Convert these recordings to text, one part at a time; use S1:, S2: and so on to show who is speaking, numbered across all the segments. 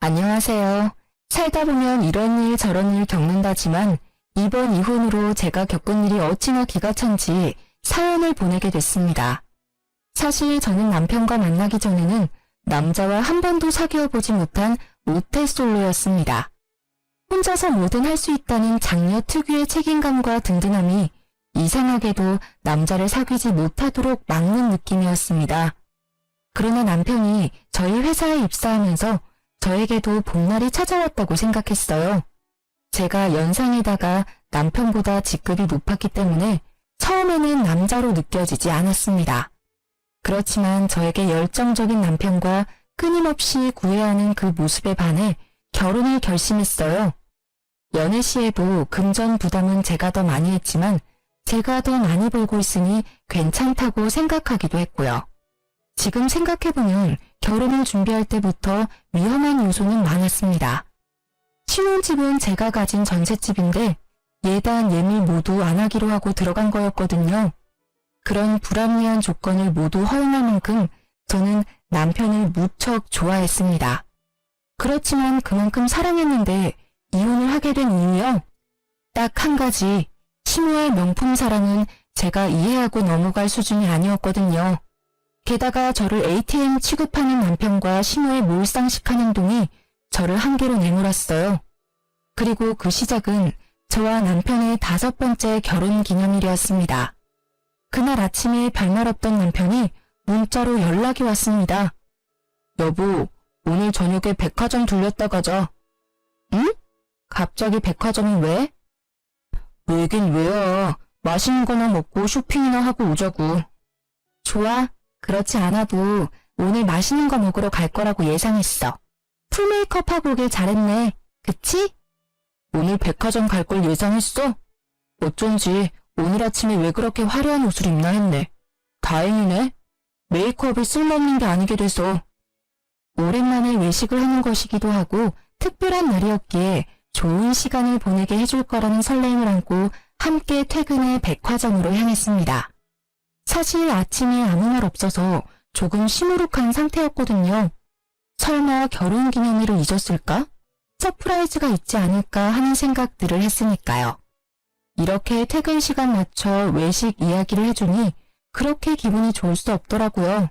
S1: 안녕하세요. 살다 보면 이런 일 저런 일 겪는다지만 이번 이혼으로 제가 겪은 일이 어찌나 기가 찬지 사연을 보내게 됐습니다. 사실 저는 남편과 만나기 전에는 남자와 한 번도 사귀어보지 못한 모태솔로였습니다. 혼자서 뭐든 할 수 있다는 장녀 특유의 책임감과 든든함이 이상하게도 남자를 사귀지 못하도록 막는 느낌이었습니다. 그러나 남편이 저희 회사에 입사하면서 저에게도 봄날이 찾아왔다고 생각했어요. 제가 연상에다가 남편보다 직급이 높았기 때문에 처음에는 남자로 느껴지지 않았습니다. 그렇지만 저에게 열정적인 남편과 끊임없이 구애하는 그 모습에 반해 결혼을 결심했어요. 연애 시에도 금전 부담은 제가 더 많이 했지만 제가 더 많이 벌고 있으니 괜찮다고 생각하기도 했고요. 지금 생각해보면 결혼을 준비할 때부터 위험한 요소는 많았습니다. 신혼집은 제가 가진 전셋집인데 예단 예밀 모두 안 하기로 하고 들어간 거였거든요. 그런 불합리한 조건을 모두 허용할 만큼 저는 남편을 무척 좋아했습니다. 그렇지만 그만큼 사랑했는데 이혼을 하게 된 이유요? 딱 한 가지, 심호의 명품 사랑은 제가 이해하고 넘어갈 수준이 아니었거든요. 게다가 저를 ATM 취급하는 남편과 심호의 몰상식한 행동이 저를 한계로 내몰았어요. 그리고 그 시작은 저와 남편의 5번째 결혼 기념일이었습니다. 그날 아침에 별말 없던 남편이 문자로 연락이 왔습니다. 여보, 오늘 저녁에 백화점 들렸다 가자. 응? 갑자기 백화점이 왜? 왜긴 왜야. 맛있는 거나 먹고 쇼핑이나 하고 오자고. 좋아. 그렇지 않아도 오늘 맛있는 거 먹으러 갈 거라고 예상했어. 풀 메이크업하고 오길 잘했네. 그치? 오늘 백화점 갈 걸 예상했어? 어쩐지 오늘 아침에 왜 그렇게 화려한 옷을 입나 했네. 다행이네. 메이크업이 쓸모없는 게 아니게 돼서. 오랜만에 외식을 하는 것이기도 하고 특별한 날이었기에 좋은 시간을 보내게 해줄 거라는 설렘을 안고 함께 퇴근해 백화점으로 향했습니다. 사실 아침에 아무 말 없어서 조금 시무룩한 상태였거든요. 설마 결혼기념일을 잊었을까? 서프라이즈가 있지 않을까 하는 생각들을 했으니까요. 이렇게 퇴근 시간 맞춰 외식 이야기를 해주니 그렇게 기분이 좋을 수 없더라고요.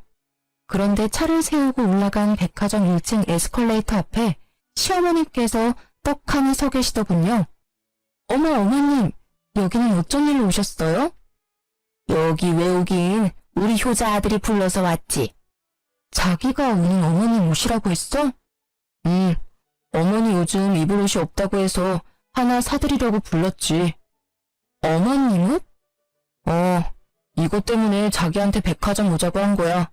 S1: 그런데 차를 세우고 올라간 백화점 1층 에스컬레이터 앞에 시어머니께서 떡하니 서 계시더군요. 어머 어머님, 여기는 어쩐 일로 오셨어요? 여기 왜 오긴 우리 효자 아들이 불러서 왔지. 자기가 오는 어머님 오시라고 했어? 어머니 요즘 입을 옷이 없다고 해서 하나 사드리려고 불렀지. 어머님 옷? 이것 때문에 자기한테 백화점 오자고 한 거야.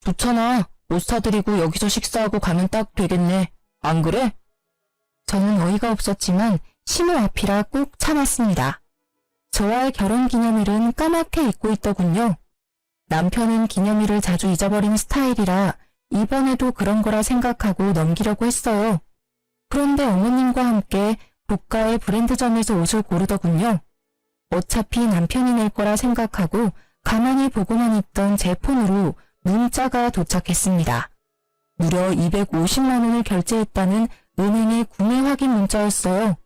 S1: 좋잖아. 옷 사드리고 여기서 식사하고 가면 딱 되겠네. 안 그래? 저는 어이가 없었지만 심호 앞이라 꾹 참았습니다. 저와의 결혼기념일은 까맣게 잊고 있더군요. 남편은 기념일을 자주 잊어버리는 스타일이라 이번에도 그런 거라 생각하고 넘기려고 했어요. 그런데 어머님과 함께 고가의 브랜드점에서 옷을 고르더군요. 어차피 남편이 낼 거라 생각하고 가만히 보고만 있던 제 폰으로 문자가 도착했습니다. 무려 250만 원을 결제했다는 은행의 구매 확인 문자였어요.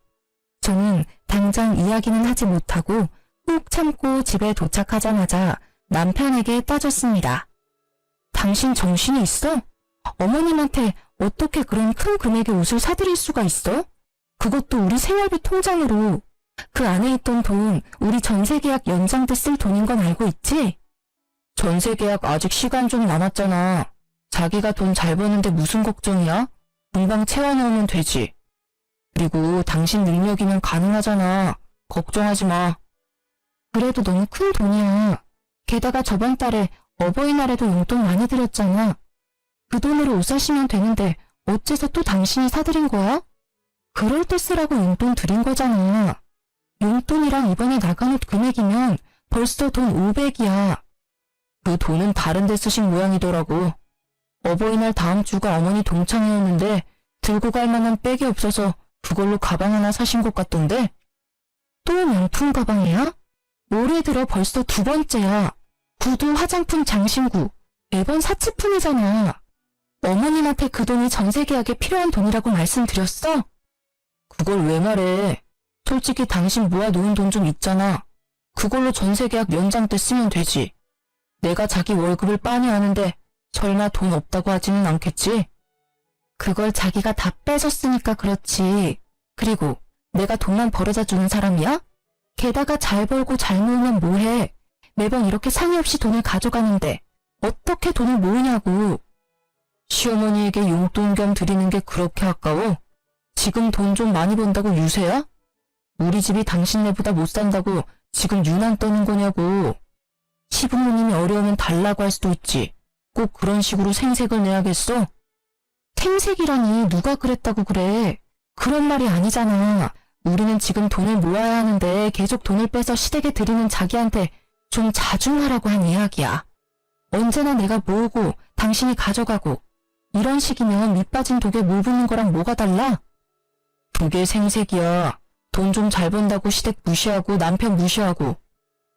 S1: 저는 당장 이야기는 하지 못하고 꾹 참고 집에 도착하자마자 남편에게 따졌습니다. 당신 정신이 있어? 어머님한테 어떻게 그런 큰 금액의 옷을 사드릴 수가 있어? 그것도 우리 생활비 통장으로. 그 안에 있던 돈 우리 전세계약 연장 때 쓸 돈인 건 알고 있지? 전세계약 아직 시간 좀 남았잖아. 자기가 돈 잘 버는데 무슨 걱정이야? 금방 채워넣으면 되지. 그리고 당신 능력이면 가능하잖아. 걱정하지 마. 그래도 너무 큰 돈이야. 게다가 저번 달에 어버이날에도 용돈 많이 드렸잖아. 그 돈으로 옷 사시면 되는데 어째서 또 당신이 사드린 거야? 그럴 때 쓰라고 용돈 드린 거잖아. 용돈이랑 이번에 나간 옷 금액이면 벌써 돈 500이야. 그 돈은 다른 데 쓰신 모양이더라고. 어버이날 다음 주가 어머니 동창회였는데 들고 갈 만한 백이 없어서 그걸로 가방 하나 사신 것 같던데? 또 명품 가방이야? 올해 들어 벌써 2번째야. 구두, 화장품, 장신구. 매번 사치품이잖아. 어머님한테 그 돈이 전세 계약에 필요한 돈이라고 말씀드렸어? 그걸 왜 말해? 솔직히 당신 모아놓은 돈 좀 있잖아. 그걸로 전세 계약 연장 때 쓰면 되지. 내가 자기 월급을 빤히 아는데 설마 돈 없다고 하지는 않겠지? 그걸 자기가 다 뺏었으니까 그렇지. 그리고 내가 돈만 벌어다 주는 사람이야? 게다가 잘 벌고 잘 모으면 뭐해? 매번 이렇게 상의 없이 돈을 가져가는데 어떻게 돈을 모으냐고. 시어머니에게 용돈 겸 드리는 게 그렇게 아까워? 지금 돈 좀 많이 번다고 유세야? 우리 집이 당신네보다 못 산다고 지금 유난 떠는 거냐고. 시부모님이 어려우면 달라고 할 수도 있지. 꼭 그런 식으로 생색을 내야겠어? 생색이라니 누가 그랬다고 그래. 그런 말이 아니잖아. 우리는 지금 돈을 모아야 하는데 계속 돈을 빼서 시댁에 드리는 자기한테 좀 자중하라고 한 이야기야. 언제나 내가 모으고 당신이 가져가고 이런 식이면 밑빠진 독에 물 붓는 거랑 뭐가 달라? 그게 생색이야. 돈 좀 잘 번다고 시댁 무시하고 남편 무시하고.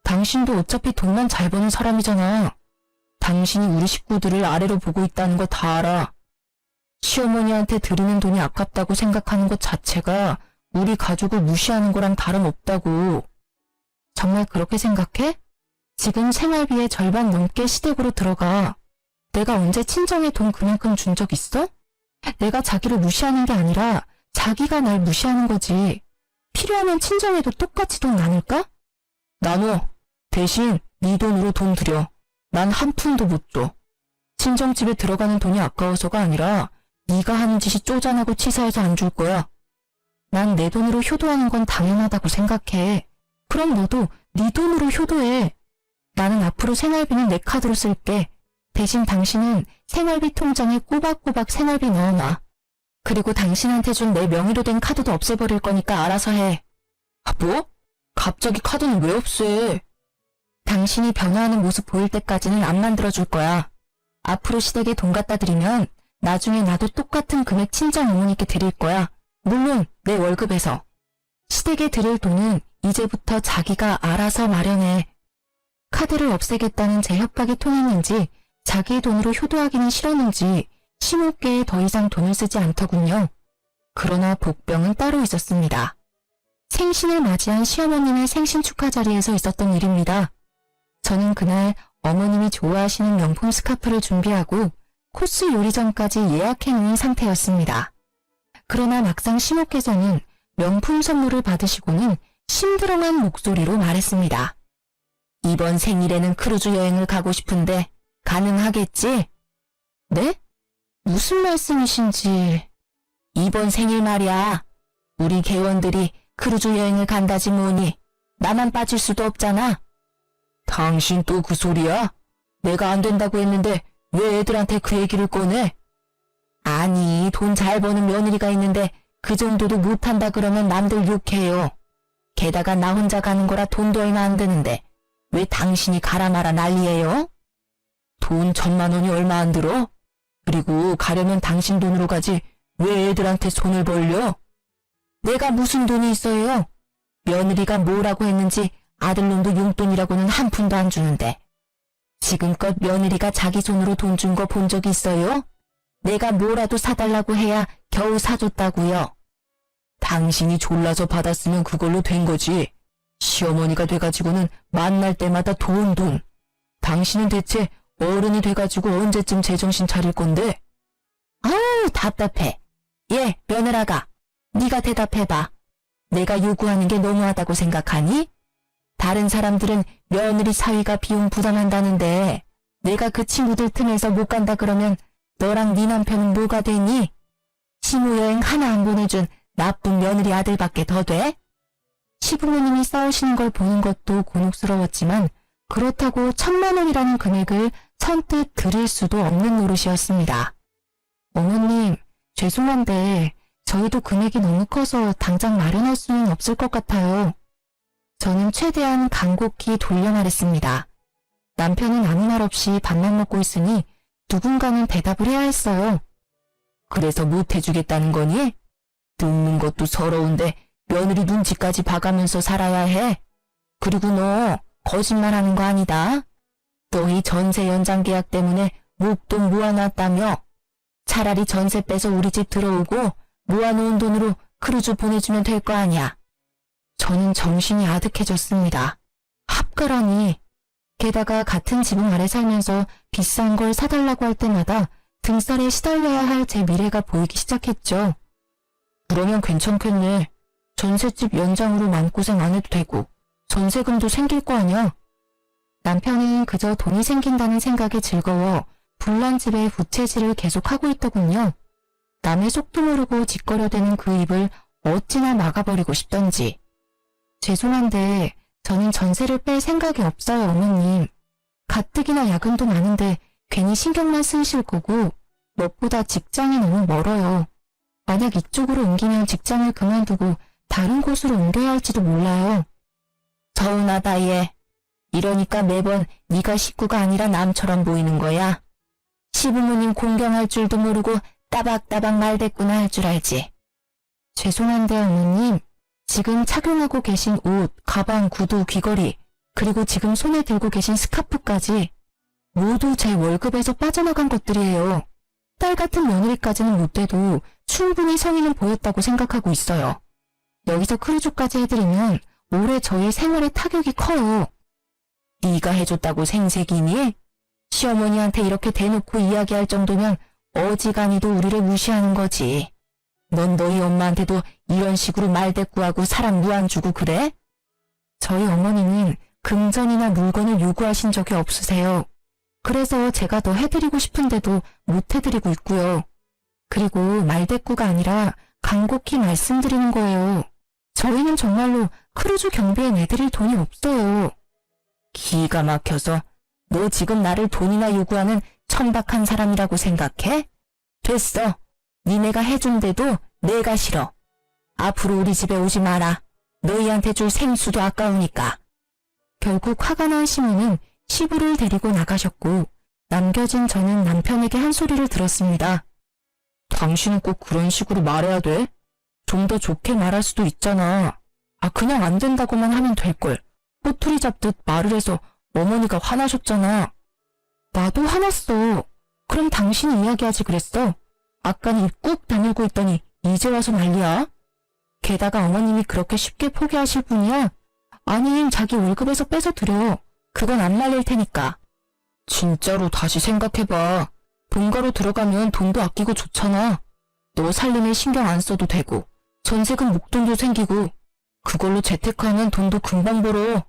S1: 당신도 어차피 돈만 잘 버는 사람이잖아. 당신이 우리 식구들을 아래로 보고 있다는 거 다 알아. 시어머니한테 드리는 돈이 아깝다고 생각하는 것 자체가 우리 가족을 무시하는 거랑 다름없다고. 정말 그렇게 생각해? 지금 생활비의 절반 넘게 시댁으로 들어가. 내가 언제 친정에 돈 그만큼 준 적 있어? 내가 자기를 무시하는 게 아니라 자기가 날 무시하는 거지. 필요하면 친정에도 똑같이 돈 나눌까? 나눠. 대신 네 돈으로 돈 들여. 난 한 푼도 못 줘. 친정집에 들어가는 돈이 아까워서가 아니라 네가 하는 짓이 쪼잔하고 치사해서 안 줄 거야. 난 내 돈으로 효도하는 건 당연하다고 생각해. 그럼 너도 네 돈으로 효도해. 나는 앞으로 생활비는 내 카드로 쓸게. 대신 당신은 생활비 통장에 꼬박꼬박 생활비 넣어놔. 그리고 당신한테 준 내 명의로 된 카드도 없애버릴 거니까 알아서 해. 아, 뭐? 갑자기 카드는 왜 없애? 당신이 변화하는 모습 보일 때까지는 안 만들어줄 거야. 앞으로 시댁에 돈 갖다 드리면 나중에 나도 똑같은 금액 친정 어머니께 드릴 거야. 물론 내 월급에서. 시댁에 드릴 돈은 이제부터 자기가 알아서 마련해. 카드를 없애겠다는 제 협박이 통했는지 자기의 돈으로 효도하기는 싫었는지 시모께에 더 이상 돈을 쓰지 않더군요. 그러나 복병은 따로 있었습니다. 생신을 맞이한 시어머님의 생신 축하 자리에서 있었던 일입니다. 저는 그날 어머님이 좋아하시는 명품 스카프를 준비하고 코스 요리 전까지 예약해놓은 상태였습니다. 그러나 막상 시모께서는 명품 선물을 받으시고는 심드렁한 목소리로 말했습니다. 이번 생일에는 크루즈 여행을 가고 싶은데 가능하겠지? 네? 무슨 말씀이신지. 이번 생일 말이야. 우리 개원들이 크루즈 여행을 간다지 뭐니. 나만 빠질 수도 없잖아. 당신 또 그 소리야? 내가 안 된다고 했는데 왜 애들한테 그 얘기를 꺼내? 아니, 돈 잘 버는 며느리가 있는데 그 정도도 못한다 그러면 남들 욕해요. 게다가 나 혼자 가는 거라 돈도 얼마 안 드는데 왜 당신이 가라 마라 난리예요? 돈 1,000만 원이 얼마 안 들어? 그리고 가려면 당신 돈으로 가지 왜 애들한테 손을 벌려? 내가 무슨 돈이 있어요? 며느리가 뭐라고 했는지 아들놈도 용돈이라고는 한 푼도 안 주는데. 지금껏 며느리가 자기 손으로 돈 준 거 본 적 있어요? 내가 뭐라도 사달라고 해야 겨우 사줬다고요. 당신이 졸라서 받았으면 그걸로 된 거지. 시어머니가 돼가지고는 만날 때마다 돈. 당신은 대체 어른이 돼가지고 언제쯤 제정신 차릴 건데? 아우, 답답해. 예, 며느라가. 네가 대답해봐. 내가 요구하는 게 너무하다고 생각하니? 다른 사람들은 며느리 사위가 비용 부담한다는데 내가 그 친구들 틈에서 못 간다 그러면 너랑 네 남편은 뭐가 되니? 시무여행 하나 안 보내준 나쁜 며느리 아들밖에 더 돼? 시부모님이 싸우시는 걸 보는 것도 곤혹스러웠지만 그렇다고 1,000만 원이라는 금액을 선뜻 드릴 수도 없는 노릇이었습니다. 어머님, 죄송한데 저희도 금액이 너무 커서 당장 마련할 수는 없을 것 같아요. 저는 최대한 간곡히 돌려 말했습니다. 남편은 아무 말 없이 밥만 먹고 있으니 누군가는 대답을 해야 했어요. 그래서 못 해주겠다는 거니? 듣는 것도 서러운데 며느리 눈치까지 봐가면서 살아야 해. 그리고 너 거짓말하는 거 아니다. 너희 전세 연장 계약 때문에 목돈 모아놨다며. 차라리 전세 빼서 우리 집 들어오고 모아놓은 돈으로 크루즈 보내주면 될 거 아니야. 저는 정신이 아득해졌습니다. 합가라니. 게다가 같은 지붕 아래 살면서 비싼 걸 사달라고 할 때마다 등살에 시달려야 할 제 미래가 보이기 시작했죠. 그러면 괜찮겠네. 전셋집 연장으로 마음고생 안 해도 되고 전세금도 생길 거 아니야. 남편은 그저 돈이 생긴다는 생각에 즐거워 불난 집에 부채질을 계속하고 있더군요. 남의 속도 모르고 짓거려대는 그 입을 어찌나 막아버리고 싶던지. 죄송한데 저는 전세를 뺄 생각이 없어요, 어머님. 가뜩이나 야근도 많은데 괜히 신경만 쓰이실 거고 무엇보다 직장이 너무 멀어요. 만약 이쪽으로 옮기면 직장을 그만두고 다른 곳으로 옮겨야 할지도 몰라요. 서운하다 얘. 이러니까 매번 네가 식구가 아니라 남처럼 보이는 거야. 시부모님 공경할 줄도 모르고 따박따박 말대꾸나 할 줄 알지. 죄송한데 어머님, 지금 착용하고 계신 옷, 가방, 구두, 귀걸이, 그리고 지금 손에 들고 계신 스카프까지 모두 제 월급에서 빠져나간 것들이에요. 딸 같은 며느리까지는 못 돼도 충분히 성의는 보였다고 생각하고 있어요. 여기서 크루즈까지 해드리면 올해 저희 생활에 타격이 커요. 네가 해줬다고 생색이니? 시어머니한테 이렇게 대놓고 이야기할 정도면 어지간히도 우리를 무시하는 거지. 넌 너희 엄마한테도 이런 식으로 말대꾸하고 사람 무안 주고 그래? 저희 어머니는 금전이나 물건을 요구하신 적이 없으세요. 그래서 제가 더 해드리고 싶은데도 못 해드리고 있고요. 그리고 말대꾸가 아니라 간곡히 말씀드리는 거예요. 저희는 정말로 크루즈 경비에 내드릴 돈이 없어요. 기가 막혀서 너 지금 나를 돈이나 요구하는 천박한 사람이라고 생각해? 됐어. 니네가 해준대도 내가 싫어. 앞으로 우리 집에 오지 마라. 너희한테 줄 생수도 아까우니까. 결국 화가 난 시모는 시부를 데리고 나가셨고 남겨진 저는 남편에게 한 소리를 들었습니다. 당신은 꼭 그런 식으로 말해야 돼? 좀 더 좋게 말할 수도 있잖아. 그냥 안 된다고만 하면 될걸. 꼬투리 잡듯 말을 해서 어머니가 화나셨잖아. 나도 화났어. 그럼 당신이 이야기하지 그랬어. 아까는 입 꾹 다물고 있더니 이제 와서 난리야. 게다가 어머님이 그렇게 쉽게 포기하실 분이야? 아님 자기 월급에서 빼서 드려. 그건 안 말릴 테니까. 진짜로 다시 생각해봐. 본가로 들어가면 돈도 아끼고 좋잖아. 너 살림에 신경 안 써도 되고 전세금 목돈도 생기고 그걸로 재테크하면 돈도 금방 벌어.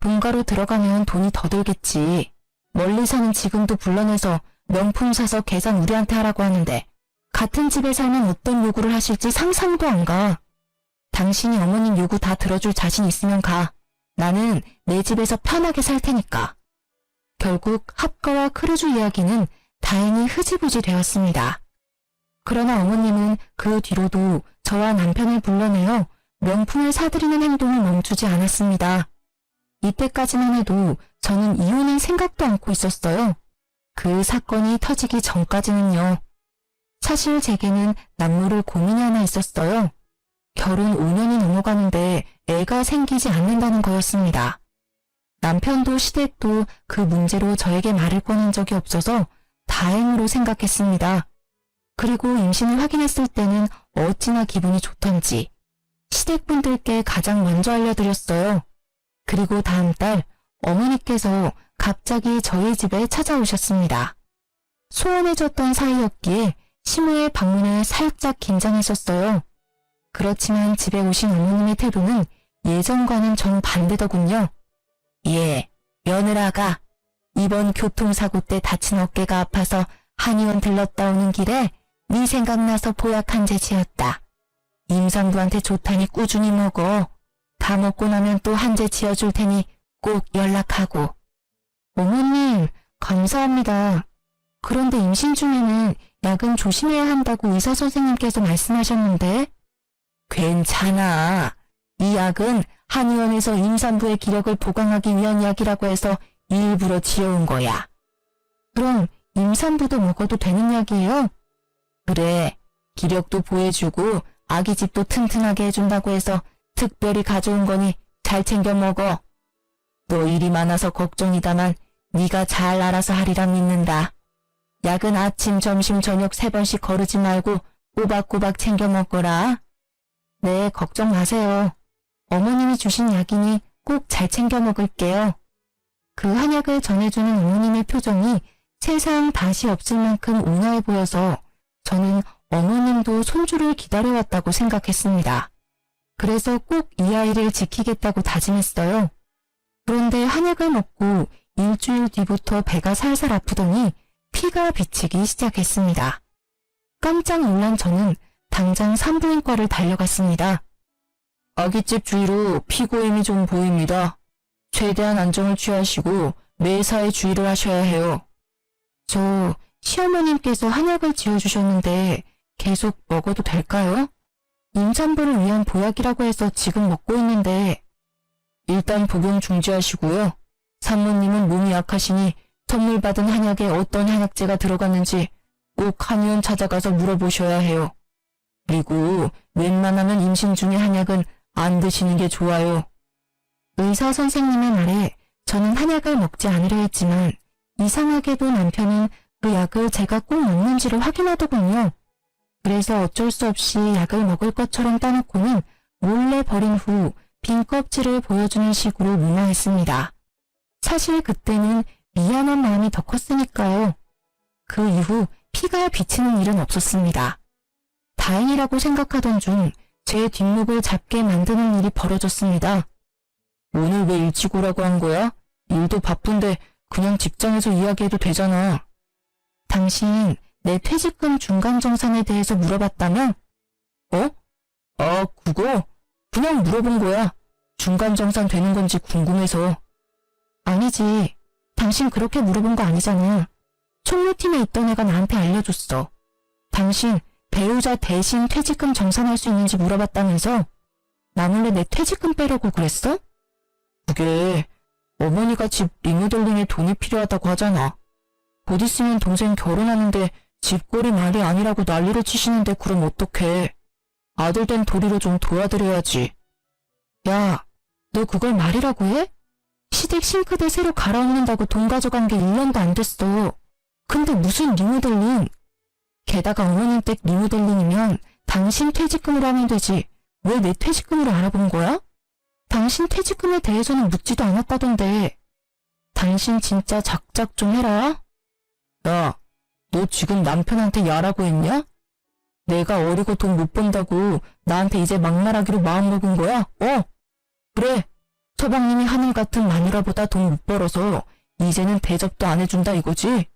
S1: 본가로 들어가면 돈이 더 들겠지. 멀리 사는 지금도 불러내서 명품 사서 계산 우리한테 하라고 하는데 같은 집에 살면 어떤 요구를 하실지 상상도 안 가. 당신이 어머님 요구 다 들어줄 자신 있으면 가. 나는 내 집에서 편하게 살 테니까. 결국 합가와 크루즈 이야기는 다행히 흐지부지 되었습니다. 그러나 어머님은 그 뒤로도 저와 남편을 불러내어 명품을 사드리는 행동을 멈추지 않았습니다. 이때까지만 해도 저는 이혼은 생각도 않고 있었어요. 그 사건이 터지기 전까지는요. 사실 제게는 남모를 고민이 하나 있었어요. 결혼 5년이 넘어가는데 애가 생기지 않는다는 거였습니다. 남편도 시댁도 그 문제로 저에게 말을 꺼낸 적이 없어서 다행으로 생각했습니다. 그리고 임신을 확인했을 때는 어찌나 기분이 좋던지 시댁분들께 가장 먼저 알려드렸어요. 그리고 다음 달 어머니께서 갑자기 저희 집에 찾아오셨습니다. 소원해졌던 사이였기에 시모의 방문에 살짝 긴장했었어요. 그렇지만 집에 오신 어머님의 태도는 예전과는 정반대더군요. 예, 며느라가 이번 교통사고 때 다친 어깨가 아파서 한의원 들렀다 오는 길에 네 생각나서 보약 한 재 지었다. 임산부한테 좋다니 꾸준히 먹어. 다 먹고 나면 또 한 재 지어줄 테니 꼭 연락하고. 어머님, 감사합니다. 그런데 임신 중에는 약은 조심해야 한다고 의사 선생님께서 말씀하셨는데. 괜찮아. 이 약은 한의원에서 임산부의 기력을 보강하기 위한 약이라고 해서 일부러 지어온 거야. 그럼 임산부도 먹어도 되는 약이에요? 그래. 기력도 보해주고 아기집도 튼튼하게 해준다고 해서 특별히 가져온 거니 잘 챙겨 먹어. 너 일이 많아서 걱정이다만 네가 잘 알아서 하리라 믿는다. 약은 아침, 점심, 저녁 3번씩 거르지 말고 꼬박꼬박 챙겨 먹거라. 네, 걱정 마세요. 어머님이 주신 약이니 꼭 잘 챙겨 먹을게요. 그 한약을 전해주는 어머님의 표정이 세상 다시 없을 만큼 온화해 보여서 저는 어머님도 손주를 기다려왔다고 생각했습니다. 그래서 꼭 이 아이를 지키겠다고 다짐했어요. 그런데 한약을 먹고 일주일 뒤부터 배가 살살 아프더니 피가 비치기 시작했습니다. 깜짝 놀란 저는 당장 산부인과를 달려갔습니다. 아기집 주위로 피고임이 좀 보입니다. 최대한 안정을 취하시고 매사에 주의를 하셔야 해요. 저 시어머님께서 한약을 지어주셨는데 계속 먹어도 될까요? 임산부를 위한 보약이라고 해서 지금 먹고 있는데 일단 복용 중지하시고요. 산모님은 몸이 약하시니 선물 받은 한약에 어떤 한약재가 들어갔는지 꼭 한의원 찾아가서 물어보셔야 해요. 그리고 웬만하면 임신 중에 한약은 안 드시는 게 좋아요. 의사 선생님의 말에 저는 한약을 먹지 않으려 했지만 이상하게도 남편은 그 약을 제가 꼭 먹는지를 확인하더군요. 그래서 어쩔 수 없이 약을 먹을 것처럼 따놓고는 몰래 버린 후 빈 껍질을 보여주는 식으로 무마했습니다. 사실 그때는 미안한 마음이 더 컸으니까요. 그 이후 피가 비치는 일은 없었습니다. 다행이라고 생각하던 중 제 뒷목을 잡게 만드는 일이 벌어졌습니다. 오늘 왜 일찍 오라고 한 거야? 일도 바쁜데 그냥 직장에서 이야기해도 되잖아. 당신 내 퇴직금 중간정산에 대해서 물어봤다며? 어? 아, 그거? 그냥 물어본 거야. 중간정산 되는 건지 궁금해서. 아니지. 당신 그렇게 물어본 거 아니잖아. 총무팀에 있던 애가 나한테 알려줬어. 당신 배우자 대신 퇴직금 정산할 수 있는지 물어봤다면서? 나 몰래 내 퇴직금 빼려고 그랬어? 그게 어머니가 집 리모델링에 돈이 필요하다고 하잖아. 곧 있으면 동생 결혼하는데 집꼴이 말이 아니라고 난리를 치시는데 그럼 어떡해. 아들 된 도리로 좀 도와드려야지. 야, 너 그걸 말이라고 해? 시댁 싱크대 새로 갈아엎는다고 돈 가져간 게 1년도 안 됐어. 근데 무슨 리모델링? 게다가 어머님 댁 리모델링이면 당신 퇴직금으로 하면 되지. 왜 내 퇴직금으로 알아본 거야? 당신 퇴직금에 대해서는 묻지도 않았다던데. 당신 진짜 작작 좀 해라. 야, 너 지금 남편한테 야라고 했냐? 내가 어리고 돈 못 번다고 나한테 이제 막말하기로 마음먹은 거야? 그래. 서방님이 하늘 같은 마누라보다 돈 못 벌어서 이제는 대접도 안 해준다 이거지?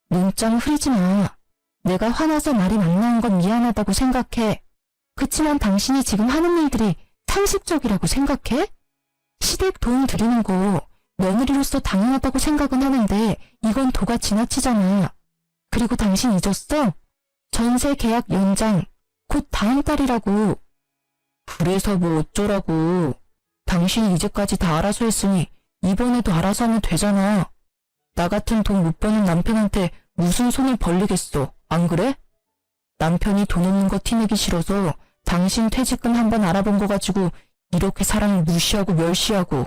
S1: 눈짱 흐리지 마. 내가 화나서 말이 막 나온 건 미안하다고 생각해. 그치만 당신이 지금 하는 일들이 상식적이라고 생각해? 시댁 돈 드리는 거 며느리로서 당연하다고 생각은 하는데 이건 도가 지나치잖아. 그리고 당신 잊었어? 전세 계약 연장 곧 다음 달이라고. 그래서 뭐 어쩌라고. 당신이 이제까지 다 알아서 했으니 이번에도 알아서 하면 되잖아. 나 같은 돈 못 버는 남편한테 무슨 손을 벌리겠어. 안 그래? 남편이 돈 없는 거 티내기 싫어서 당신 퇴직금 한번 알아본 거 가지고 이렇게 사람을 무시하고 멸시하고.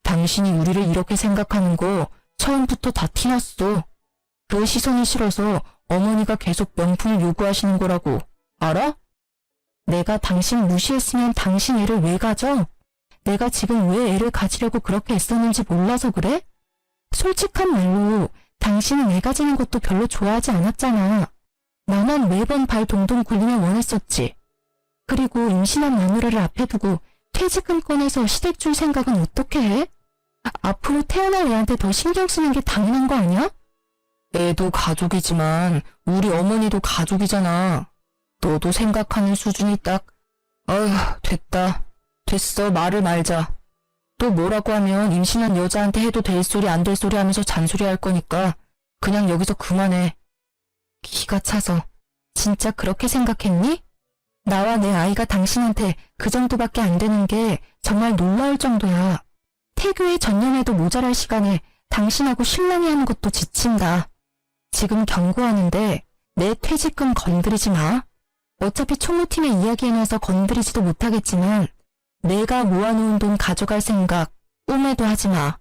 S1: 당신이 우리를 이렇게 생각하는 거 처음부터 다 티났어. 그 시선이 싫어서 어머니가 계속 명품을 요구하시는 거라고. 알아? 내가 당신 무시했으면 당신 애를 왜 가져? 내가 지금 왜 애를 가지려고 그렇게 애썼는지 몰라서 그래? 솔직한 말로 당신은 애 가지는 것도 별로 좋아하지 않았잖아. 나만 매번 발 동동 굴리며 원했었지. 그리고 임신한 마누라를 앞에 두고 퇴직금 꺼내서 시댁 줄 생각은 어떻게 해? 앞으로 태어날 애한테 더 신경 쓰는 게 당연한 거 아니야? 애도 가족이지만 우리 어머니도 가족이잖아. 너도 생각하는 수준이 딱. 아휴, 됐다. 됐어, 말을 말자. 또 뭐라고 하면 임신한 여자한테 해도 될 소리 안 될 소리 하면서 잔소리 할 거니까 그냥 여기서 그만해. 기가 차서. 진짜 그렇게 생각했니? 나와 내 아이가 당신한테 그 정도밖에 안 되는 게 정말 놀라울 정도야. 태교에 전념해도 모자랄 시간에 당신하고 신랑이 하는 것도 지친다. 지금 경고하는데 내 퇴직금 건드리지 마. 어차피 총무팀에 이야기해놔서 건드리지도 못하겠지만 내가 모아놓은 돈 가져갈 생각 꿈에도 하지 마.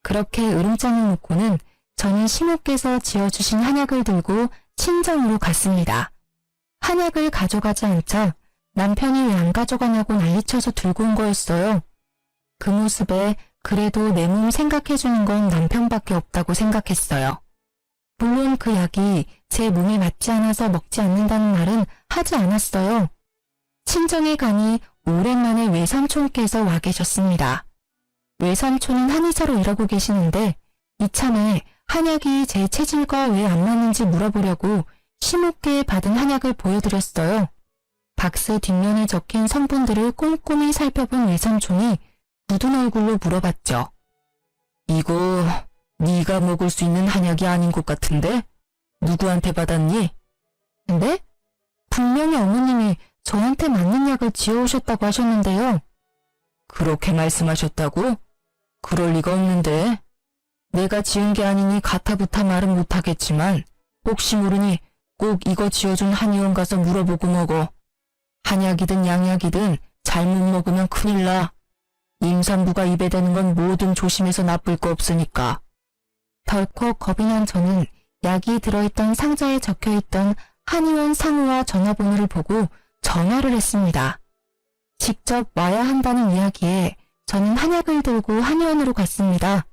S1: 그렇게 으름장을 놓고는 저는 시모께서 지어주신 한약을 들고 친정으로 갔습니다. 한약을 가져가지 않자 남편이 왜 안 가져가냐고 난리쳐서 들고 온 거였어요. 그 모습에 그래도 내 몸 생각해주는 건 남편밖에 없다고 생각했어요. 물론 그 약이 제 몸에 맞지 않아서 먹지 않는다는 말은 하지 않았어요. 친정에 가니 오랜만에 외삼촌께서 와 계셨습니다. 외삼촌은 한의사로 일하고 계시는데 이참에 한약이 제 체질과 왜 안 맞는지 물어보려고 시모께 받은 한약을 보여드렸어요. 박스 뒷면에 적힌 성분들을 꼼꼼히 살펴본 외삼촌이 굳은 얼굴로 물어봤죠. 이거 네가 먹을 수 있는 한약이 아닌 것 같은데? 누구한테 받았니? 네? 분명히 어머님이 저한테 맞는 약을 지어오셨다고 하셨는데요. 그렇게 말씀하셨다고? 그럴 리가 없는데. 내가 지은 게 아니니 가타부타 말은 못하겠지만 혹시 모르니 꼭 이거 지어준 한의원 가서 물어보고 먹어. 한약이든 양약이든 잘못 먹으면 큰일 나. 임산부가 입에 대는 건 뭐든 조심해서 나쁠 거 없으니까. 덜컥 겁이 난 저는 약이 들어있던 상자에 적혀있던 한의원 상호와 전화번호를 보고 전화를 했습니다. 직접 와야 한다는 이야기에 저는 한약을 들고 한의원으로 갔습니다.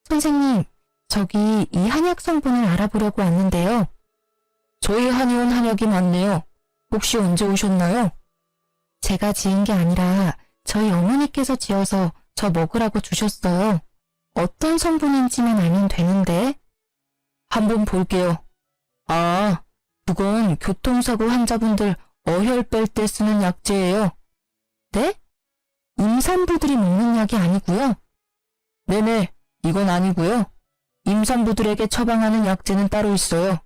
S1: 선생님, 저기 이 한약 성분을 알아보려고 왔는데요. 저희 한의원 한약이 맞네요. 혹시 언제 오셨나요? 제가 지은 게 아니라 저희 어머니께서 지어서 저 먹으라고 주셨어요. 어떤 성분인지만 알면 되는데. 한번 볼게요. 아, 그건 교통사고 환자분들 어혈 뺄 때 쓰는 약재예요. 네? 임산부들이 먹는 약이 아니고요? 네네, 이건 아니고요. 임산부들에게 처방하는 약재는 따로 있어요.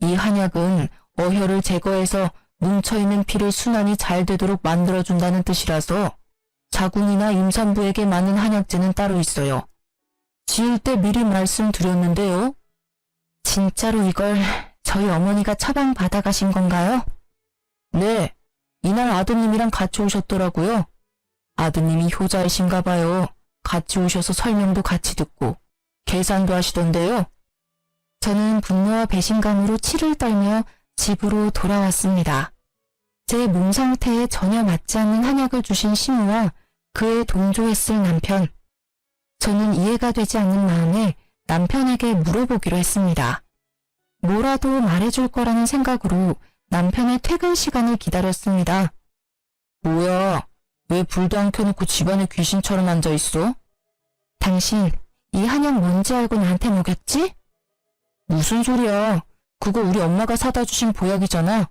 S1: 이 한약은 어혈을 제거해서 뭉쳐있는 피를 순환이 잘 되도록 만들어준다는 뜻이라서 자궁이나 임산부에게 맞는 한약재는 따로 있어요. 지을 때 미리 말씀드렸는데요. 진짜로 이걸 저희 어머니가 처방 받아가신 건가요? 네, 이날 아드님이랑 같이 오셨더라고요. 아드님이 효자이신가 봐요. 같이 오셔서 설명도 같이 듣고 계산도 하시던데요. 저는 분노와 배신감으로 치를 떨며 집으로 돌아왔습니다. 제 몸 상태에 전혀 맞지 않는 한약을 주신 시모와 그에 동조했을 남편. 저는 이해가 되지 않는 마음에 남편에게 물어보기로 했습니다. 뭐라도 말해줄 거라는 생각으로 남편의 퇴근 시간을 기다렸습니다. 뭐야, 왜 불도 안 켜놓고 집안에 귀신처럼 앉아있어? 당신, 이 한약 뭔지 알고 나한테 먹였지? 무슨 소리야? 그거 우리 엄마가 사다 주신 보약이잖아.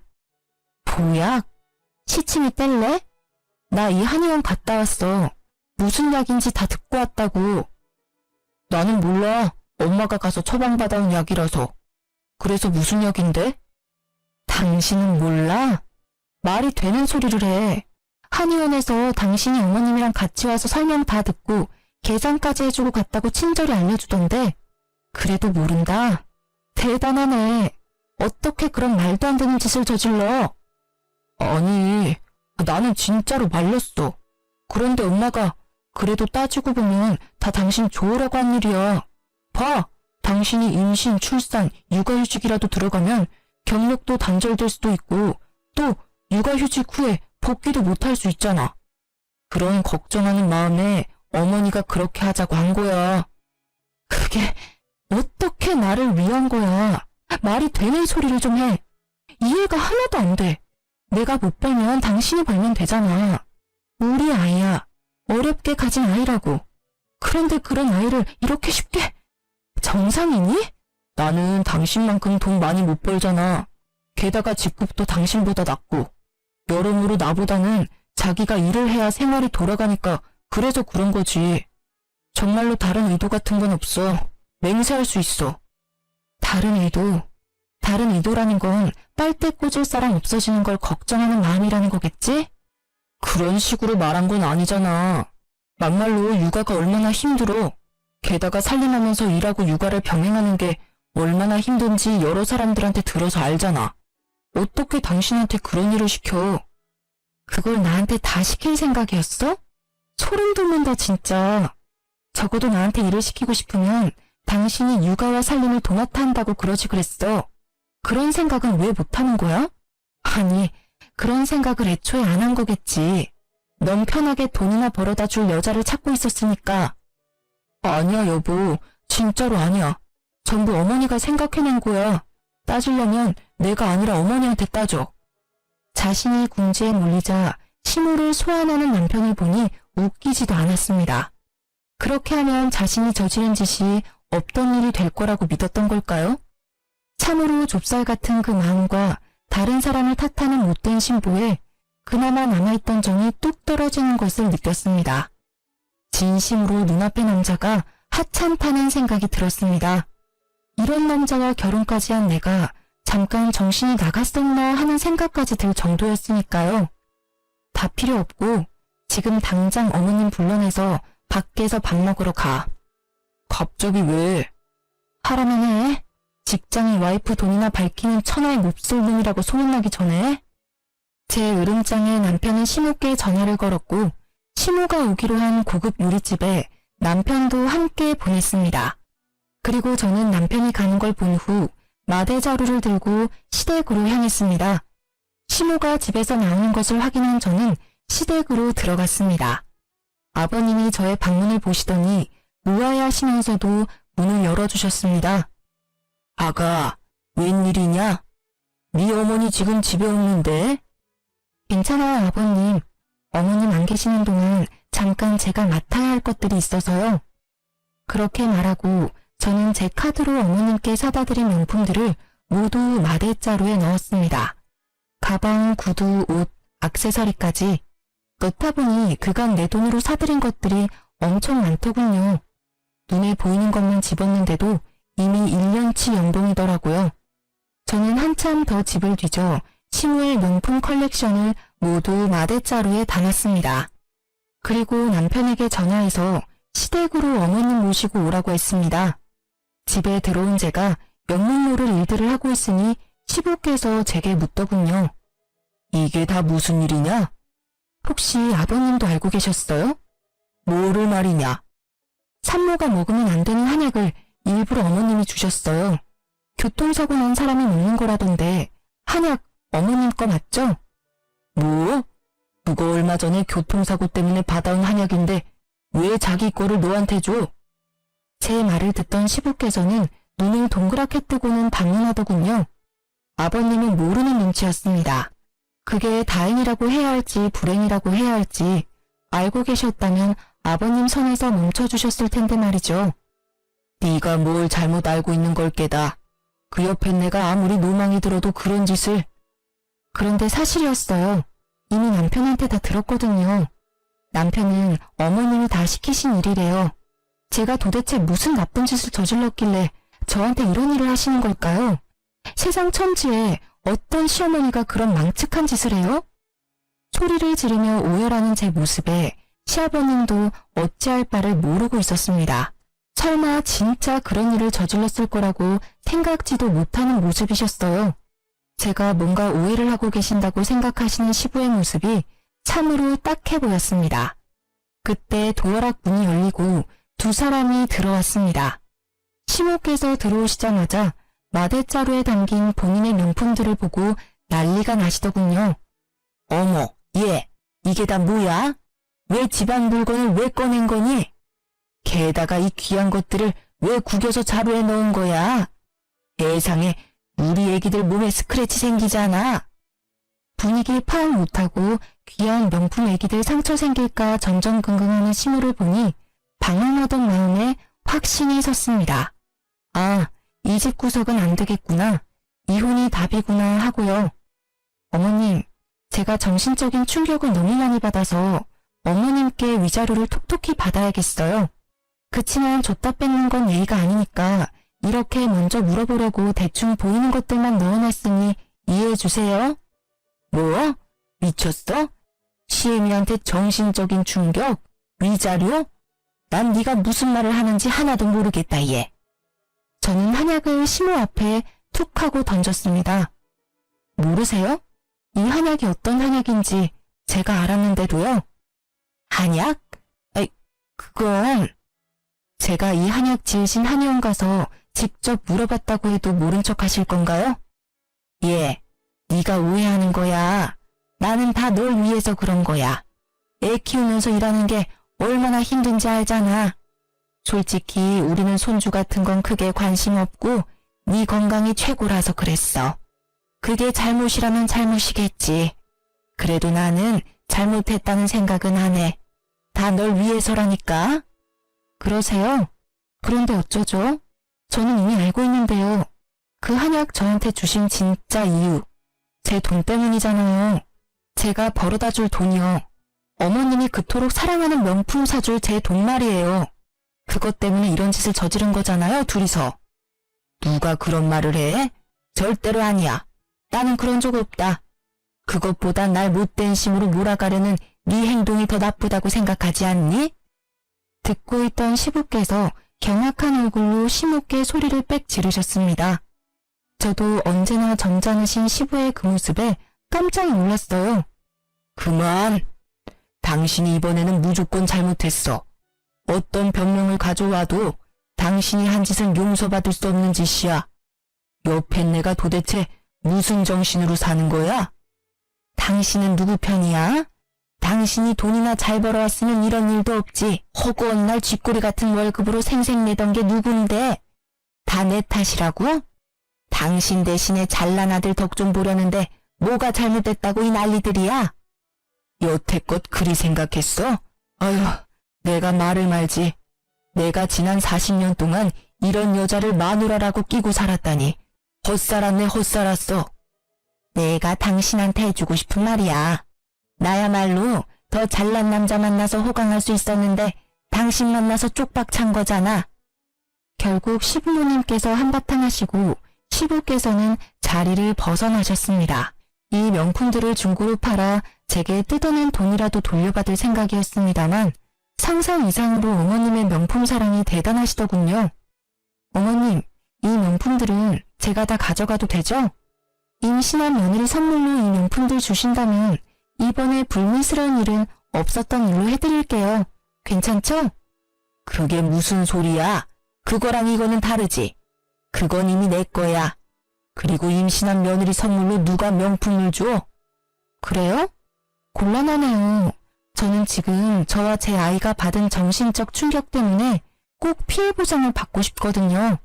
S1: 보약? 시침이 뗄래? 나 이 한의원 갔다 왔어. 무슨 약인지 다 듣고 왔다고. 나는 몰라. 엄마가 가서 처방받아온 약이라서. 그래서 무슨 약인데? 당신은 몰라? 말이 되는 소리를 해. 한의원에서 당신이 어머님이랑 같이 와서 설명 다 듣고 계산까지 해주고 갔다고 친절히 알려주던데. 그래도 모른다. 대단하네. 어떻게 그런 말도 안 되는 짓을 저질러? 아니, 나는 진짜로 말렸어. 그런데 엄마가 그래도 따지고 보면 다 당신 좋으라고 한 일이야. 봐, 당신이 임신, 출산, 육아휴직이라도 들어가면 경력도 단절될 수도 있고 또 육아휴직 후에 복귀도 못할 수 있잖아. 그런 걱정하는 마음에 어머니가 그렇게 하자고 한 거야. 그게 어떻게 나를 위한 거야. 말이 되는 소리를 좀 해. 이해가 하나도 안 돼. 내가 못 벌면 당신이 벌면 되잖아. 우리 아이야. 어렵게 가진 아이라고. 그런데 그런 아이를 이렇게 쉽게... 정상이니? 나는 당신만큼 돈 많이 못 벌잖아. 게다가 직급도 당신보다 낮고 여러모로 나보다는 자기가 일을 해야 생활이 돌아가니까 그래서 그런 거지. 정말로 다른 의도 같은 건 없어. 맹세할 수 있어. 다른 의도? 다른 의도라는 건 빨대 꽂을 사람 없어지는 걸 걱정하는 마음이라는 거겠지? 그런 식으로 말한 건 아니잖아. 막말로 육아가 얼마나 힘들어. 게다가 살림하면서 일하고 육아를 병행하는 게 얼마나 힘든지 여러 사람들한테 들어서 알잖아. 어떻게 당신한테 그런 일을 시켜? 그걸 나한테 다 시킬 생각이었어? 소름 돋는다 진짜. 적어도 나한테 일을 시키고 싶으면 당신이 육아와 살림을 도맡아 한다고 그러지 그랬어. 그런 생각은 왜 못하는 거야? 아니, 그런 생각을 애초에 안 한 거겠지. 넌 편하게 돈이나 벌어다 줄 여자를 찾고 있었으니까. 아니야, 여보. 진짜로 아니야. 전부 어머니가 생각해낸 거야. 따지려면 내가 아니라 어머니한테 따져. 자신이 궁지에 몰리자 시무를 소환하는 남편을 보니 웃기지도 않았습니다. 그렇게 하면 자신이 저지른 짓이 없던 일이 될 거라고 믿었던 걸까요? 참으로 좁쌀 같은 그 마음과 다른 사람을 탓하는 못된 신보에 그나마 남아있던 정이 뚝 떨어지는 것을 느꼈습니다. 진심으로 눈앞의 남자가 하찮다는 생각이 들었습니다. 이런 남자와 결혼까지 한 내가 잠깐 정신이 나갔었나 하는 생각까지 들 정도였으니까요. 다 필요 없고 지금 당장 어머님 불러내서 밖에서 밥 먹으러 가. 갑자기 왜? 하라면 해. 직장이 와이프 돈이나 밝히는 천하의 몹쓸 놈이라고 소문나기 전에. 제 으름장에 남편은 시모께 전화를 걸었고 시모가 오기로 한 고급 요리집에 남편도 함께 보냈습니다. 그리고 저는 남편이 가는 걸 본 후 마대자루를 들고 시댁으로 향했습니다. 시모가 집에서 나오는 것을 확인한 저는 시댁으로 들어갔습니다. 아버님이 저의 방문을 보시더니 우아해하시면서도 문을 열어주셨습니다. 아가, 웬일이냐? 네 어머니 지금 집에 없는데? 괜찮아요, 아버님. 어머님 안 계시는 동안 잠깐 제가 맡아야 할 것들이 있어서요. 그렇게 말하고 저는 제 카드로 어머님께 사다 드린 명품들을 모두 마대자루에 넣었습니다. 가방, 구두, 옷, 액세서리까지. 넣다 보니 그간 내 돈으로 사들인 것들이 엄청 많더군요. 눈에 보이는 것만 집었는데도 이미 1년치 연봉이더라고요. 저는 한참 더 집을 뒤져 시무의 명품 컬렉션을 모두 마대자루에 담았습니다. 그리고 남편에게 전화해서 시댁으로 어머님 모시고 오라고 했습니다. 집에 들어온 제가 영문 모를 일들을 하고 있으니 시부께서 제게 묻더군요. 이게 다 무슨 일이냐? 혹시 아버님도 알고 계셨어요? 뭐를 말이냐? 산모가 먹으면 안 되는 한약을 일부러 어머님이 주셨어요. 교통사고 난 사람이 먹는 거라던데 한약 어머님 거 맞죠? 뭐? 누가 얼마 전에 교통사고 때문에 받아온 한약인데 왜 자기 거를 너한테 줘? 제 말을 듣던 시부께서는 눈을 동그랗게 뜨고는 방문하더군요. 아버님은 모르는 눈치였습니다. 그게 다행이라고 해야 할지 불행이라고 해야 할지 알고 계셨다면 아버님 선에서 멈춰주셨을 텐데 말이죠. 네가 뭘 잘못 알고 있는 걸 깨다. 그 옆에 내가 아무리 노망이 들어도 그런 짓을. 그런데 사실이었어요. 이미 남편한테 다 들었거든요. 남편은 어머님이 다 시키신 일이래요. 제가 도대체 무슨 나쁜 짓을 저질렀길래 저한테 이런 일을 하시는 걸까요? 세상 천지에 어떤 시어머니가 그런 망측한 짓을 해요? 소리를 지르며 오열하는 제 모습에 시아버님도 어찌할 바를 모르고 있었습니다. 설마 진짜 그런 일을 저질렀을 거라고 생각지도 못하는 모습이셨어요. 제가 뭔가 오해를 하고 계신다고 생각하시는 시부의 모습이 참으로 딱해 보였습니다. 그때 도어락 문이 열리고 두 사람이 들어왔습니다. 시모께서 들어오시자마자 마대자루에 담긴 본인의 명품들을 보고 난리가 나시더군요. 어머, 얘, 이게 다 뭐야? 왜 집안 물건을 왜 꺼낸 거니? 게다가 이 귀한 것들을 왜 구겨서 자루에 넣은 거야? 세상에 우리 애기들 몸에 스크래치 생기잖아. 분위기 파악 못하고 귀한 명품 애기들 상처 생길까 전전긍긍하는 시무를 보니 방황하던 마음에 확신이 섰습니다. 아, 이 집 구석은 안 되겠구나. 이혼이 답이구나 하고요. 어머님, 제가 정신적인 충격을 너무 많이 받아서 어머님께 위자료를 톡톡히 받아야겠어요. 그치만 줬다 뺏는 건 예의가 아니니까 이렇게 먼저 물어보려고 대충 보이는 것들만 넣어놨으니 이해해주세요. 뭐? 미쳤어? 시애미한테 정신적인 충격? 위자료? 난 네가 무슨 말을 하는지 하나도 모르겠다 얘. 저는 한약을 시모 앞에 툭 하고 던졌습니다. 모르세요? 이 한약이 어떤 한약인지 제가 알았는데도요. 한약? 그건... 제가 이 한약 지으신 한의원 가서 직접 물어봤다고 해도 모른 척 하실 건가요? 예, 네가 오해하는 거야. 나는 다 널 위해서 그런 거야. 애 키우면서 일하는 게 얼마나 힘든지 알잖아. 솔직히 우리는 손주 같은 건 크게 관심 없고 네 건강이 최고라서 그랬어. 그게 잘못이라면 잘못이겠지. 그래도 나는 잘못했다는 생각은 안 해. 다 널 위해서라니까. 그러세요? 그런데 어쩌죠? 저는 이미 알고 있는데요. 그 한약 저한테 주신 진짜 이유. 제 돈 때문이잖아요. 제가 벌어다 줄 돈이요. 어머님이 그토록 사랑하는 명품 사줄 제 돈 말이에요. 그것 때문에 이런 짓을 저지른 거잖아요, 둘이서. 누가 그런 말을 해? 절대로 아니야. 나는 그런 적 없다. 그것보다 날 못된 심으로 몰아가려는 네 행동이 더 나쁘다고 생각하지 않니? 듣고 있던 시부께서 경악한 얼굴로 심하게 소리를 빽 지르셨습니다. 저도 언제나 점잖으신 시부의 그 모습에 깜짝 놀랐어요. 그만! 당신이 이번에는 무조건 잘못했어. 어떤 변명을 가져와도 당신이 한 짓은 용서받을 수 없는 짓이야. 옆에 내가 도대체 무슨 정신으로 사는 거야? 당신은 누구 편이야? 당신이 돈이나 잘 벌어왔으면 이런 일도 없지. 허구한 날 쥐꼬리 같은 월급으로 생색내던 게 누군데? 다 내 탓이라고? 당신 대신에 잘난 아들 덕 좀 보려는데 뭐가 잘못됐다고 이 난리들이야? 여태껏 그리 생각했어? 아휴, 내가 말을 말지. 내가 지난 40년 동안 이런 여자를 마누라라고 끼고 살았다니. 헛살았네, 헛살았어. 내가 당신한테 해주고 싶은 말이야. 나야말로 더 잘난 남자 만나서 호강할 수 있었는데 당신 만나서 쪽박 찬 거잖아. 결국 시부모님께서 한바탕 하시고 시부께서는 자리를 벗어나셨습니다. 이 명품들을 중고로 팔아 제게 뜯어낸 돈이라도 돌려받을 생각이었습니다만 상상 이상으로 어머님의 명품 사랑이 대단하시더군요. 어머님, 이 명품들은 제가 다 가져가도 되죠? 임신한 며느리 선물로 이 명품들 주신다면 이번에 불미스러운 일은 없었던 일로 해드릴게요. 괜찮죠? 그게 무슨 소리야? 그거랑 이거는 다르지. 그건 이미 내 거야. 그리고 임신한 며느리 선물로 누가 명품을 줘? 그래요? 곤란하네요. 저는 지금 저와 제 아이가 받은 정신적 충격 때문에 꼭 피해 보상을 받고 싶거든요.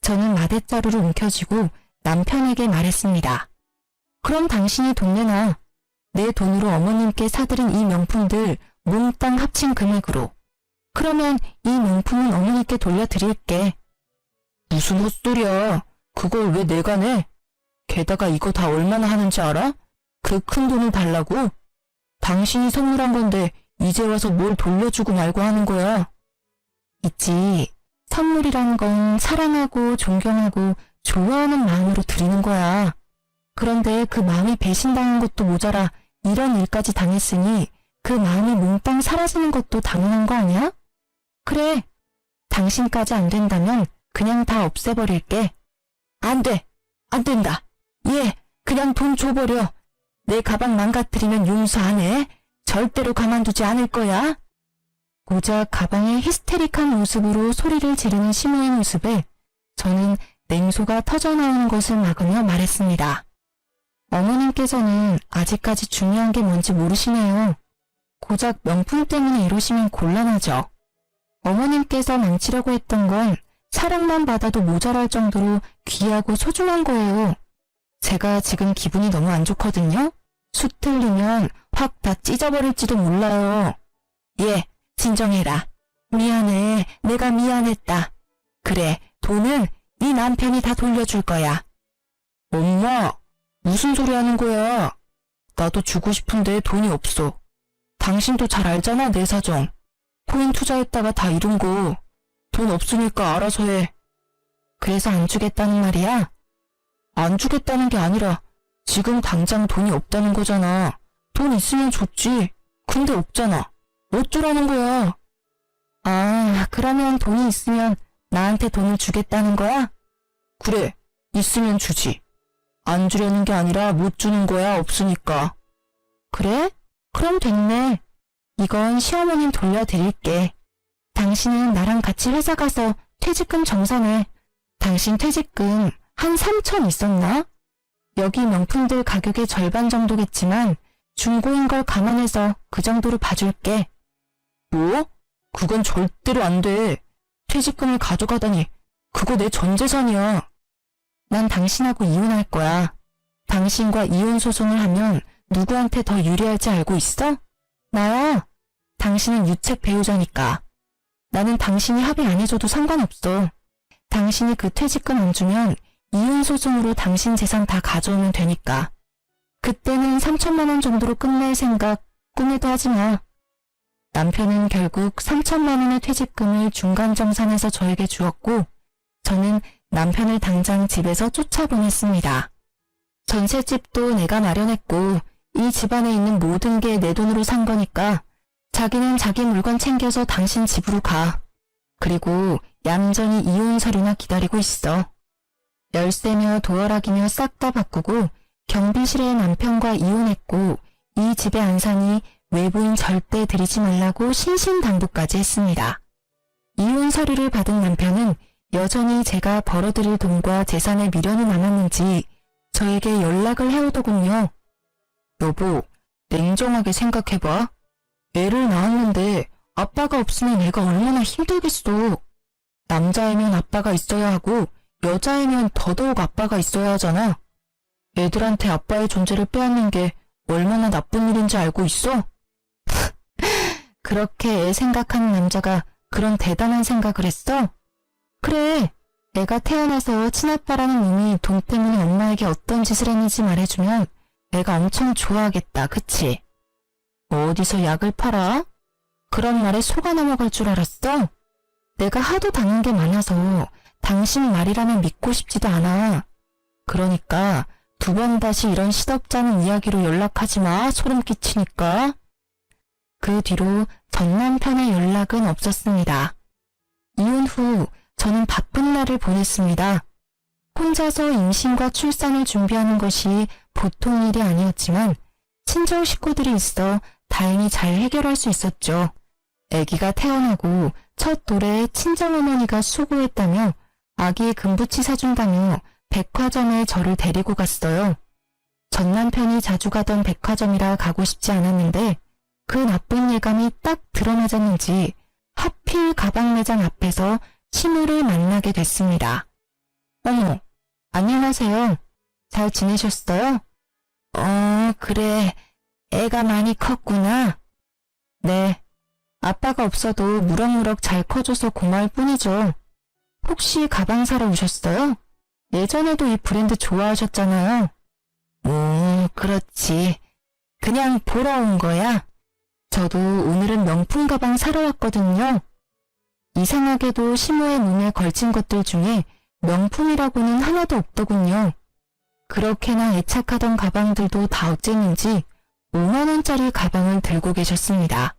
S1: 저는 마대자루를 움켜쥐고 남편에게 말했습니다. 그럼 당신이 돈 내놔. 내 돈으로 어머님께 사드린 이 명품들 몽땅 합친 금액으로. 그러면 이 명품은 어머니께 돌려드릴게. 무슨 헛소리야. 그걸 왜 내가 내? 게다가 이거 다 얼마나 하는지 알아? 그 큰 돈을 달라고? 당신이 선물한 건데 이제 와서 뭘 돌려주고 말고 하는 거야. 있지. 선물이란 건 사랑하고 존경하고 좋아하는 마음으로 드리는 거야. 그런데 그 마음이 배신당한 것도 모자라 이런 일까지 당했으니 그 마음이 몽땅 사라지는 것도 당연한 거 아니야? 그래. 당신까지 안 된다면 그냥 다 없애버릴게. 안 돼. 안 된다. 얘 그냥 돈 줘버려. 내 가방 망가뜨리면 용서 안 해. 절대로 가만두지 않을 거야. 고작 가방의 히스테릭한 모습으로 소리를 지르는 시모의 모습에 저는 냉소가 터져나오는 것을 막으며 말했습니다. 어머님께서는 아직까지 중요한 게 뭔지 모르시네요. 고작 명품 때문에 이러시면 곤란하죠. 어머님께서 망치려고 했던 건 사랑만 받아도 모자랄 정도로 귀하고 소중한 거예요. 제가 지금 기분이 너무 안 좋거든요. 수 틀리면 확 다 찢어버릴지도 몰라요. 예, 진정해라. 미안해. 내가 미안했다. 그래, 돈은 네 남편이 다 돌려줄 거야. 엄마, 무슨 소리 하는 거야? 나도 주고 싶은데 돈이 없어. 당신도 잘 알잖아, 내 사정. 코인 투자했다가 다 잃은 거. 돈 없으니까 알아서 해. 그래서 안 주겠다는 말이야? 안 주겠다는 게 아니라 지금 당장 돈이 없다는 거잖아. 돈 있으면 좋지. 근데 없잖아. 어쩌라는 거야? 아, 그러면 돈이 있으면 나한테 돈을 주겠다는 거야? 그래, 있으면 주지. 안 주려는 게 아니라 못 주는 거야, 없으니까. 그래? 그럼 됐네. 이건 시어머님 돌려드릴게. 당신은 나랑 같이 회사 가서 퇴직금 정산해. 당신 퇴직금 한 3천 있었나? 여기 명품들 가격의 절반 정도겠지만 중고인 걸 감안해서 그 정도로 봐줄게. 뭐? 그건 절대로 안 돼. 퇴직금을 가져가다니. 그거 내 전 재산이야. 난 당신하고 이혼할 거야. 당신과 이혼 소송을 하면 누구한테 더 유리할지 알고 있어? 나야. 당신은 유책 배우자니까. 나는 당신이 합의 안 해줘도 상관없어. 당신이 그 퇴직금 안 주면 이혼 소송으로 당신 재산 다 가져오면 되니까. 그때는 3천만 원 정도로 끝낼 생각 꿈에도 하지 마. 남편은 결국 3천만 원의 퇴직금을 중간 정산해서 저에게 주었고 저는 남편을 당장 집에서 쫓아보냈습니다. 전셋집도 내가 마련했고 이 집안에 있는 모든 게 내 돈으로 산 거니까 자기는 자기 물건 챙겨서 당신 집으로 가. 그리고 얌전히 이혼 서류나 기다리고 있어. 열쇠며 도어락이며 싹 다 바꾸고 경비실에 남편과 이혼했고 이 집에 안 사니 외부인 절대 들이지 말라고 신신당부까지 했습니다. 이혼 서류를 받은 남편은 여전히 제가 벌어들일 돈과 재산의 미련이 남았는지 저에게 연락을 해오더군요. 여보, 냉정하게 생각해봐. 애를 낳았는데 아빠가 없으면 애가 얼마나 힘들겠어. 남자애면 아빠가 있어야 하고 여자애면 더더욱 아빠가 있어야 하잖아. 애들한테 아빠의 존재를 빼앗는 게 얼마나 나쁜 일인지 알고 있어? 그렇게 애 생각하는 남자가 그런 대단한 생각을 했어? 그래, 애가 태어나서 친아빠라는 놈이 돈 때문에 엄마에게 어떤 짓을 했는지 말해주면 애가 엄청 좋아하겠다, 그치? 어디서 약을 팔아? 그런 말에 속아 넘어갈 줄 알았어? 내가 하도 당한 게 많아서 당신 말이라면 믿고 싶지도 않아. 그러니까 2번 다시 이런 시덥잖은 이야기로 연락하지 마, 소름 끼치니까. 그 뒤로 전 남편의 연락은 없었습니다. 이혼 후 저는 바쁜 날을 보냈습니다. 혼자서 임신과 출산을 준비하는 것이 보통 일이 아니었지만 친정 식구들이 있어 다행히 잘 해결할 수 있었죠. 아기가 태어나고 첫 도래에 친정어머니가 수고했다며 아기 금부치 사준다며 백화점에 저를 데리고 갔어요. 전 남편이 자주 가던 백화점이라 가고 싶지 않았는데 그 나쁜 예감이 딱 들어맞았는지 하필 가방 매장 앞에서 시무를 만나게 됐습니다. 어머, 안녕하세요. 잘 지내셨어요? 그래. 애가 많이 컸구나. 네. 아빠가 없어도 무럭무럭 잘 커줘서 고마울 뿐이죠. 혹시 가방 사러 오셨어요? 예전에도 이 브랜드 좋아하셨잖아요. 그렇지. 그냥 보러 온 거야. 저도 오늘은 명품 가방 사러 왔거든요. 이상하게도 시모의 몸에 걸친 것들 중에 명품이라고는 하나도 없더군요. 그렇게나 애착하던 가방들도 다 어쨌는지 5만 원짜리 가방을 들고 계셨습니다.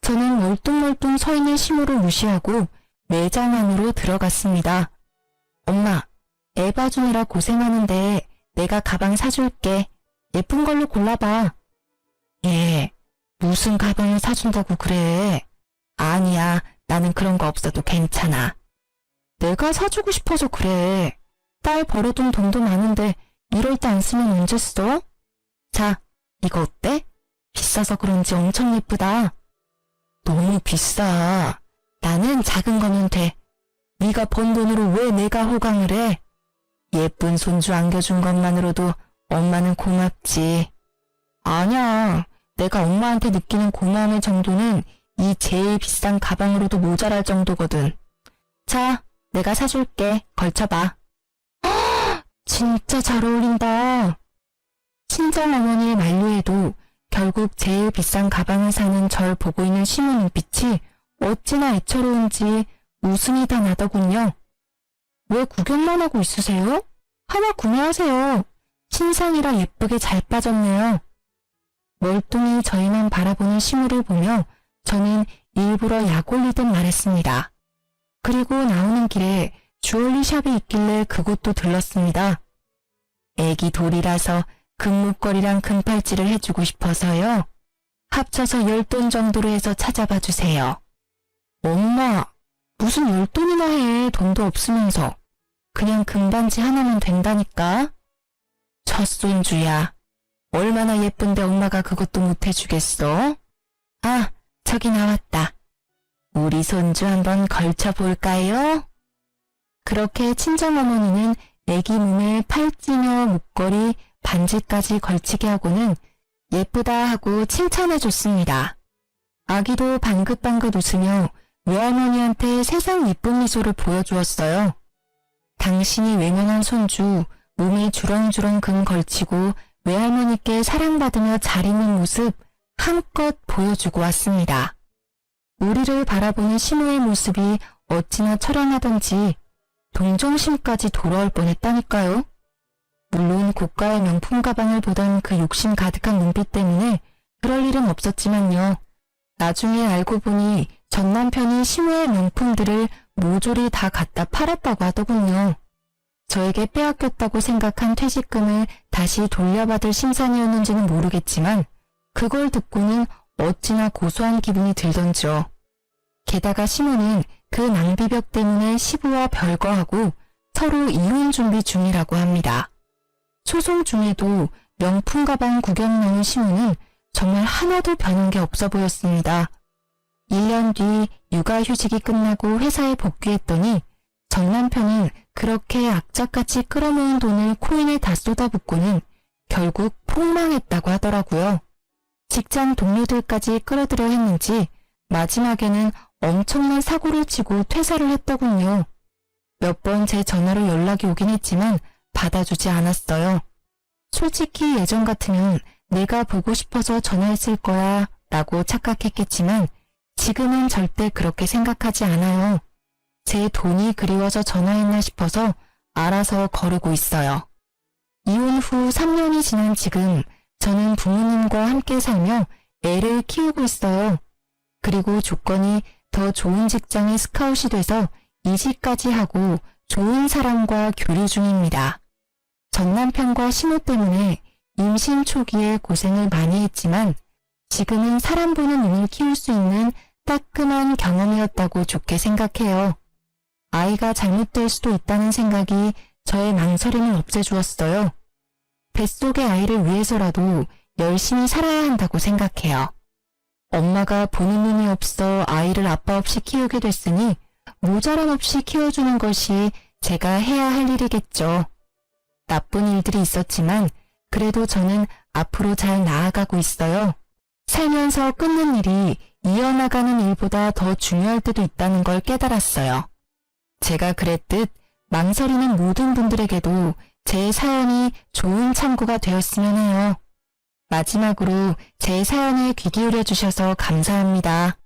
S1: 저는 멀뚱멀뚱 서 있는 시모를 무시하고 매장 안으로 들어갔습니다. 엄마, 애 봐주느라 고생하는데 내가 가방 사줄게. 예쁜 걸로 골라봐. 예, 무슨 가방을 사준다고 그래. 아니야, 나는 그런 거 없어도 괜찮아. 내가 사주고 싶어서 그래. 딸 벌어둔 돈도 많은데 이럴 때 안 쓰면 언제 써? 자, 이거 어때? 비싸서 그런지 엄청 예쁘다. 너무 비싸. 나는 작은 거면 돼. 네가 번 돈으로 왜 내가 호강을 해? 예쁜 손주 안겨준 것만으로도 엄마는 고맙지. 아니야. 내가 엄마한테 느끼는 고마움의 정도는 이 제일 비싼 가방으로도 모자랄 정도거든. 자, 내가 사줄게. 걸쳐봐. 진짜 잘 어울린다. 친정어머니의 만류에도 결국 제일 비싼 가방을 사는 절 보고 있는 시모 눈빛이 어찌나 애처로운지 웃음이 다 나더군요. 왜 구경만 하고 있으세요? 하나 구매하세요. 신상이라 예쁘게 잘 빠졌네요. 멀뚱히 저희만 바라보는 시모를 보며 저는 일부러 약 올리듯 말했습니다. 그리고 나오는 길에 주얼리 샵이 있길래 그곳도 들렀습니다. 애기 돌이라서 금목걸이랑 금팔찌를 해주고 싶어서요. 합쳐서 10돈 정도로 해서 찾아봐 주세요. 엄마, 무슨 용돈이나 해. 돈도 없으면서. 그냥 금반지 하나면 된다니까. 젖손주야. 얼마나 예쁜데 엄마가 그것도 못 해주겠어? 아, 저기 나왔다. 우리 손주 한번 걸쳐볼까요? 그렇게 친정어머니는 애기 몸에 팔찌며 목걸이, 반지까지 걸치게 하고는 예쁘다 하고 칭찬해줬습니다. 아기도 방긋방긋 웃으며 외할머니한테 세상 예쁜 미소를 보여주었어요. 당신이 외면한 손주, 몸에 주렁주렁 금 걸치고 외할머니께 사랑받으며 잘 있는 모습 한껏 보여주고 왔습니다. 우리를 바라보는 시모의 모습이 어찌나 처량하던지 동정심까지 돌아올 뻔했다니까요. 물론 고가의 명품 가방을 보던 그 욕심 가득한 눈빛 때문에 그럴 일은 없었지만요. 나중에 알고 보니 전 남편이 시모의 명품들을 모조리 다 갖다 팔았다고 하더군요. 저에게 빼앗겼다고 생각한 퇴직금을 다시 돌려받을 심산이었는지는 모르겠지만 그걸 듣고는 어찌나 고소한 기분이 들던지요. 게다가 시모는 그 낭비벽 때문에 시부와 별거하고 서로 이혼 준비 중이라고 합니다. 소송 중에도 명품 가방 구경 나온 시모는 정말 하나도 변한 게 없어 보였습니다. 1년 뒤 육아휴직이 끝나고 회사에 복귀했더니 전 남편은 그렇게 악착같이 끌어모은 돈을 코인에 다 쏟아붓고는 결국 폭망했다고 하더라고요. 직장 동료들까지 끌어들여 했는지 마지막에는 엄청난 사고를 치고 퇴사를 했더군요. 몇 번 제 전화로 연락이 오긴 했지만 받아주지 않았어요. 솔직히 예전 같으면 내가 보고 싶어서 전화했을 거야 라고 착각했겠지만 지금은 절대 그렇게 생각하지 않아요. 제 돈이 그리워서 전화했나 싶어서 알아서 거르고 있어요. 이혼 후 3년이 지난 지금 저는 부모님과 함께 살며 애를 키우고 있어요. 그리고 조건이 더 좋은 직장에 스카웃이 돼서 이직까지 하고 좋은 사람과 교류 중입니다. 전 남편과 시모 때문에 임신 초기에 고생을 많이 했지만 지금은 사람 보는 눈을 키울 수 있는 따끔한 경험이었다고 좋게 생각해요. 아이가 잘못될 수도 있다는 생각이 저의 망설임을 없애주었어요. 뱃속의 아이를 위해서라도 열심히 살아야 한다고 생각해요. 엄마가 보는 눈이 없어 아이를 아빠 없이 키우게 됐으니 모자람 없이 키워주는 것이 제가 해야 할 일이겠죠. 나쁜 일들이 있었지만 그래도 저는 앞으로 잘 나아가고 있어요. 살면서 끊는 일이 이어나가는 일보다 더 중요할 때도 있다는 걸 깨달았어요. 제가 그랬듯 망설이는 모든 분들에게도 제 사연이 좋은 참고가 되었으면 해요. 마지막으로 제 사연에 귀 기울여 주셔서 감사합니다.